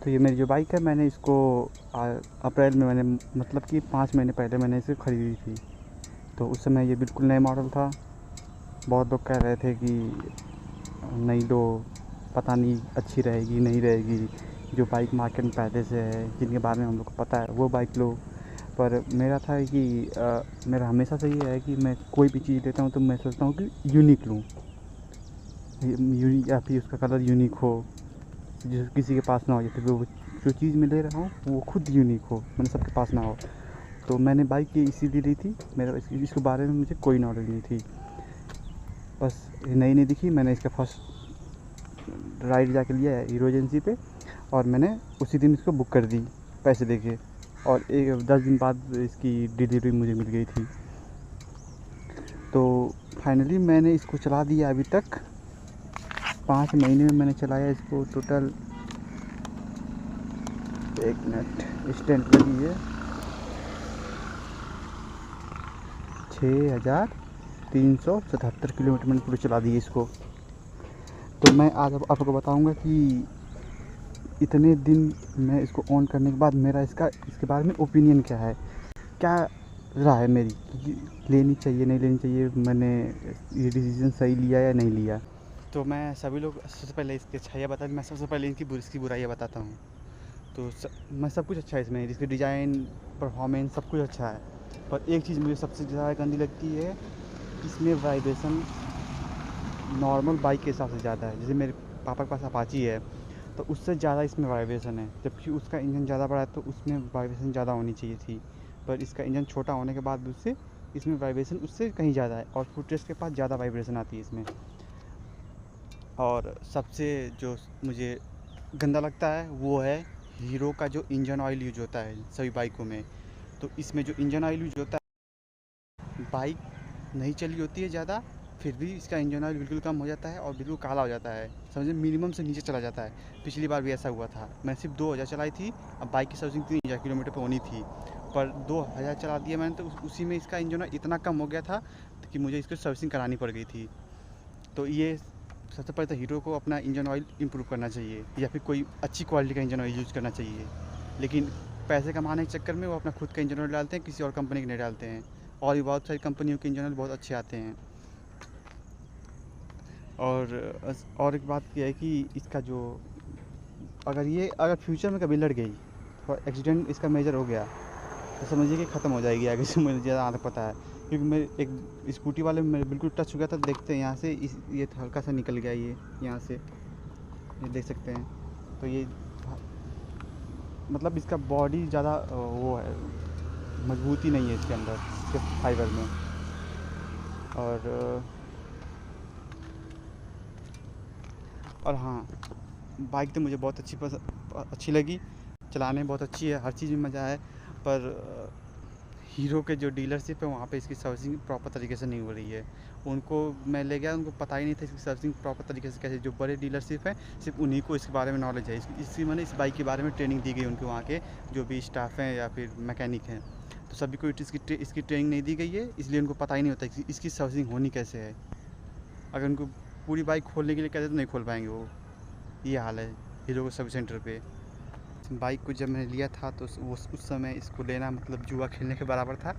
तो ये मेरी जो बाइक है, मैंने इसको अप्रैल में मैंने मतलब कि 5 महीने पहले मैंने इसे ख़रीदी थी। तो उस समय ये बिल्कुल नया मॉडल था। बहुत लोग कह रहे थे कि नहीं लो, पता नहीं अच्छी रहेगी नहीं रहेगी, जो बाइक मार्केट में पहले से है, जिनके बारे में हम लोग को पता है वो बाइक लो। पर मेरा था कि मेरा हमेशा से ये है कि मैं कोई भी चीज़ लेता हूँ तो मैं सोचता हूँ कि यूनिक लूँ, या फिर उसका कलर यूनिक हो, जो किसी के पास ना हो, या फिर वो जो चीज़ मैं ले रहा हूँ वो खुद यूनिक हो, मतलब सबके पास ना हो। तो मैंने बाइक ये इसीलिए ली थी, मेरा इसके बारे में मुझे कोई नॉलेज नहीं थी। बस ये नई नहीं दिखी, मैंने इसका फर्स्ट राइड जाके लिया है हीरो एजेंसी पे, और मैंने उसी दिन इसको बुक कर दी पैसे देके, और 10 दिन बाद इसकी डिलीवरी मुझे मिल गई थी। तो फाइनली मैंने इसको चला दिया अभी तक 5 महीने में मैंने चलाया इसको टोटल। 1 मिनट, स्टैंड लगी है 6377 किलोमीटर मैंने पूरे चला दिए इसको। तो मैं आज आपको बताऊंगा कि इतने दिन मैं इसको ऑन करने के बाद मेरा इसके बारे में ओपिनियन क्या है, क्या राय है मेरी कि लेनी चाहिए नहीं लेनी चाहिए, मैंने ये डिसीज़न सही लिया या नहीं लिया। तो मैं सभी लोग सबसे पहले इसकी अच्छाइयाँ बता, मैं सबसे पहले इसकी बुराइयाँ बताता हूँ। तो मैं सब कुछ अच्छा है इसमें, इसकी डिज़ाइन, परफॉर्मेंस सब कुछ अच्छा है। पर एक चीज़ मुझे सबसे ज़्यादा गंदी लगती है, इसमें वाइब्रेशन नॉर्मल बाइक के हिसाब से ज़्यादा है। जैसे मेरे पापा के पास अपाची है, तो उससे ज़्यादा इसमें वाइब्रेशन है, जबकि उसका इंजन ज़्यादा बड़ा है तो उसमें वाइब्रेशन ज़्यादा होनी चाहिए थी। पर इसका इंजन छोटा होने के बाद भी इसमें वाइब्रेशन उससे कहीं ज़्यादा है, और फुटरेस्ट के पास ज़्यादा वाइब्रेशन आती है इसमें। और सबसे जो मुझे गंदा लगता है वो है हीरो का जो इंजन ऑयल यूज होता है सभी बाइकों में। तो इसमें जो इंजन ऑयल यूज होता है, बाइक नहीं चली होती है ज़्यादा, फिर भी इसका इंजन ऑयल बिल्कुल कम हो जाता है और बिल्कुल काला हो जाता है, समझे, मिनिमम से नीचे चला जाता है। पिछली बार भी ऐसा हुआ था, मैंने सिर्फ 2000 चलाई थी। अब बाइक की सर्विसिंग 3000 किलोमीटर पर होनी थी, पर 2000 चला दिया मैंने, तो उसी में इसका इंजन ऑयल इतना कम हो गया था कि मुझे इसको सर्विसिंग करानी पड़ गई थी। तो ये सबसे पहले तो हीरो को अपना इंजन ऑयल इम्प्रूव करना चाहिए, या फिर कोई अच्छी क्वालिटी का इंजन ऑयल यूज़ करना चाहिए। लेकिन पैसे कमाने के चक्कर में वो अपना खुद का इंजन ऑयल डालते हैं, किसी और कंपनी के नहीं डालते हैं। और भी बहुत सारी कंपनियों के इंजन ऑयल बहुत अच्छे आते हैं। और एक बात यह है कि इसका जो, अगर फ्यूचर में कभी लड़ गई और एक्सीडेंट इसका मेजर हो गया, तो समझिए कि ख़त्म हो जाएगी आगे से, मुझे ज़्यादा आधा पता है। क्योंकि मैं एक स्कूटी वाले में मेरे बिल्कुल टच हो गया था, देखते हैं यहाँ से ये हल्का सा निकल गया, ये यहाँ से, ये देख सकते हैं। तो ये मतलब इसका बॉडी ज़्यादा वो है, मजबूती नहीं है इसके अंदर, इसके फाइबर में। और और हाँ, बाइक तो मुझे बहुत अच्छी लगी, चलाने में बहुत अच्छी है, हर चीज़ में मज़ा है। पर हीरो के जो डीलरशिप है वहाँ पे इसकी सर्विसिंग प्रॉपर तरीके से नहीं हो रही है। उनको मैं ले गया, उनको पता ही नहीं था इसकी सर्विसिंग प्रॉपर तरीके से कैसे, जो बड़े डीलरशिप हैं सिर्फ उन्हीं को इसके बारे में नॉलेज है। इसी मैंने इस बाइक के बारे में ट्रेनिंग दी गई उनके वहाँ के जो भी स्टाफ हैं या फिर मैकेनिक हैं। तो सभी को इसकी ट्रेनिंग नहीं दी गई है, इसलिए उनको पता ही नहीं होता कि इसकी सर्विसिंग होनी कैसे है। अगर उनको पूरी बाइक खोलने के लिए कहते तो नहीं खोल पाएंगे वो। ये हाल है हीरो के सर्विस सेंटर पे। बाइक को जब मैंने लिया था तो उस समय इसको लेना मतलब जुआ खेलने के बराबर था।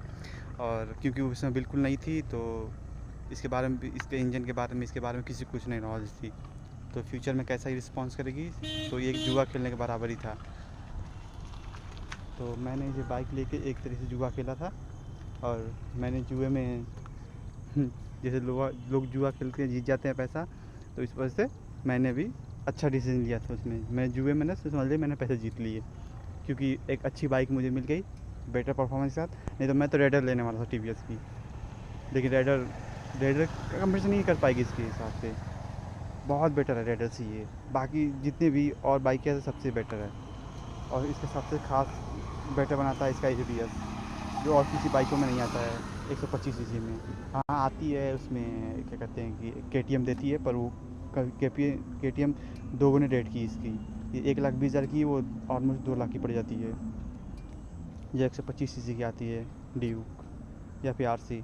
और क्योंकि वो उसमें बिल्कुल नहीं थी, तो इसके बारे में भी, इसके इंजन के बारे में, इसके बारे में किसी को कुछ नहीं नॉलेज थी। तो फ्यूचर में कैसा ही रिस्पॉन्स करेगी, तो ये एक जुआ खेलने के बराबर ही था। तो मैंने ये बाइक लेके एक तरह से जुआ खेला था, और मैंने जुए में जैसे लोग जुआ खेलते हैं जीत जाते हैं पैसा, तो इस वजह से मैंने भी अच्छा डिसीजन लिया था उसमें। मैं जुए में ना समझ लिया मैंने पैसे जीत लिए, क्योंकि एक अच्छी बाइक मुझे मिल गई बेटर परफॉर्मेंस के साथ। नहीं तो मैं तो रेडर लेने वाला था टीवीएस की, लेकिन रेडर रेडर का कंपटीशन नहीं कर पाएगी इसके हिसाब से। बहुत बेटर है रेडर से ये, बाकी जितने भी और बाइकें हैं सबसे बेटर है। और इसके सबसे खास बेटर बनाता है इसका एबीएस, जो और किसी बाइकों में नहीं आता है 125 सीसी में। हाँ आती है उसमें, क्या कहते हैं कि केटीएम देती है, पर वो केटीएम 2 गुने रेट की इसकी। ये 1,20,000 की, वो ऑलमोस्ट 2 लाख की पड़ जाती है। ये 125 सीसी की आती है ड्यूक या फिर आरसी।